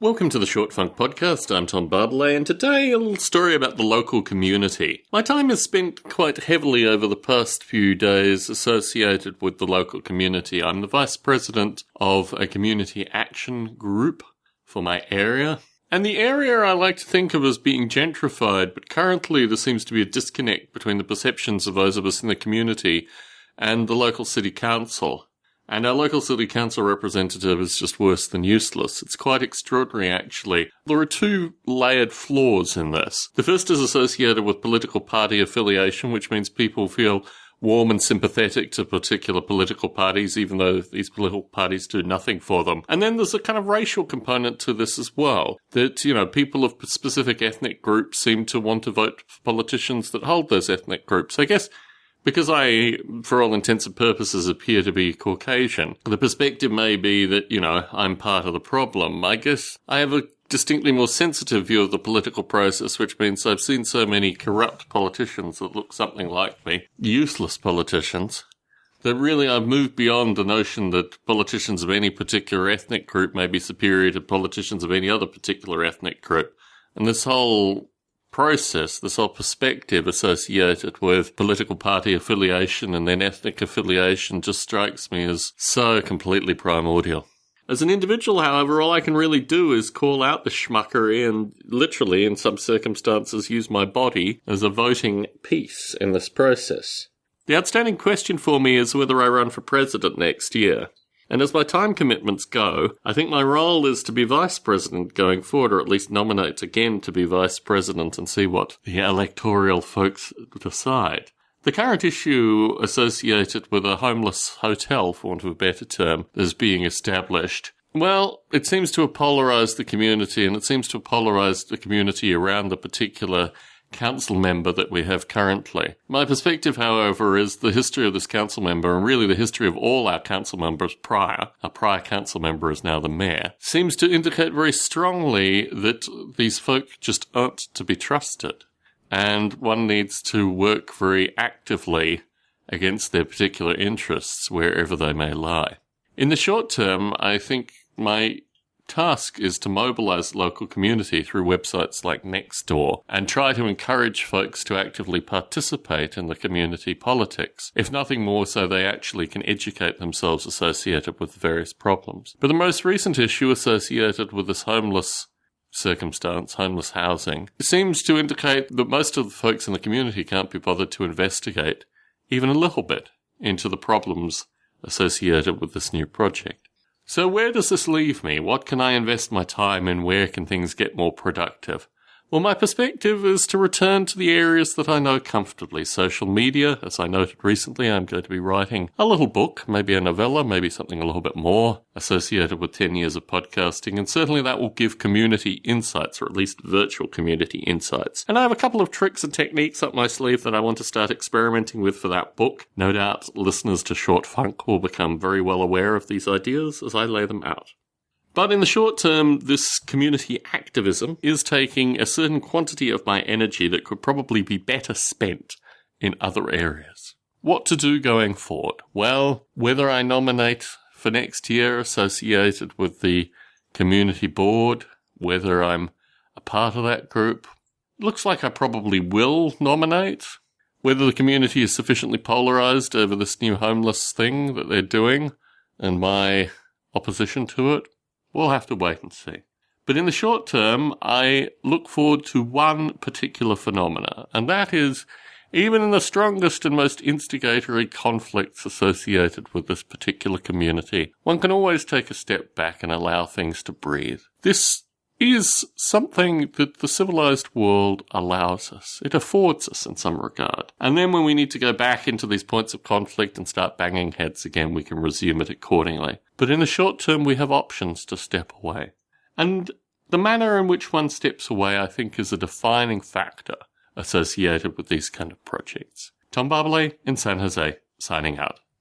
Welcome to the Short Funk Podcast. I'm Tom Barbalet, and today a little story about the local community. My time is spent quite heavily over the past few days associated with the local community. I'm the Vice President of a community action group for my area. And the area I like to think of as being gentrified, but currently there seems to be a disconnect between the perceptions of those of us in the community and the local city council. And our local city council representative is just worse than useless. It's quite extraordinary, actually. There are two layered flaws in this. The first is associated with political party affiliation, which means people feel warm and sympathetic to particular political parties, even though these political parties do nothing for them. And then there's a kind of racial component to this as well. That, people of specific ethnic groups seem to want to vote for politicians that hold those ethnic groups. I guess because I, for all intents and purposes, appear to be Caucasian, the perspective may be that, I'm part of the problem. I guess I have a distinctly more sensitive view of the political process, which means I've seen so many corrupt politicians that look something like me, useless politicians, that really I've moved beyond the notion that politicians of any particular ethnic group may be superior to politicians of any other particular ethnic group. And this whole process, this whole perspective associated with political party affiliation and then ethnic affiliation just strikes me as so completely primordial. As an individual, however, all I can really do is call out the schmuckery and literally, in some circumstances, use my body as a voting piece in this process. The outstanding question for me is whether I run for president next year. And as my time commitments go, I think my role is to be vice president going forward, or at least nominate again to be vice president and see what the electoral folks decide. The current issue associated with a homeless hotel, for want of a better term, is being established. Well, it seems to have polarised the community, and it seems to have polarised the community around the particular council member that we have currently. My perspective, however, is the history of this council member, and really the history of all our council members prior, our prior council member is now the mayor, seems to indicate very strongly that these folk just aren't to be trusted. And one needs to work very actively against their particular interests wherever they may lie. In the short term, I think my task is to mobilise the local community through websites like Nextdoor and try to encourage folks to actively participate in the community politics, if nothing more so they actually can educate themselves associated with various problems. But the most recent issue associated with this homeless circumstance, homeless housing, seems to indicate that most of the folks in the community can't be bothered to investigate even a little bit into the problems associated with this new project. So where does this leave me? What can I invest my time in? Where can things get more productive? Well, my perspective is to return to the areas that I know comfortably. Social media, as I noted recently, I'm going to be writing a little book, maybe a novella, maybe something a little bit more associated with 10 years of podcasting, and certainly that will give community insights, or at least virtual community insights. And I have a couple of tricks and techniques up my sleeve that I want to start experimenting with for that book. No doubt listeners to Short Funk will become very well aware of these ideas as I lay them out. But in the short term, this community activism is taking a certain quantity of my energy that could probably be better spent in other areas. What to do going forward? Well, whether I nominate for next year associated with the community board, whether I'm a part of that group, looks like I probably will nominate. Whether the community is sufficiently polarised over this new homeless thing that they're doing and my opposition to it, we'll have to wait and see. But in the short term, I look forward to one particular phenomena, and that is, even in the strongest and most instigatory conflicts associated with this particular community, one can always take a step back and allow things to breathe. This is something that the civilized world allows us. It affords us in some regard. And then when we need to go back into these points of conflict and start banging heads again, we can resume it accordingly. But in the short term, we have options to step away. And the manner in which one steps away, I think, is a defining factor associated with these kind of projects. Tom Barbalet in San Jose, signing out.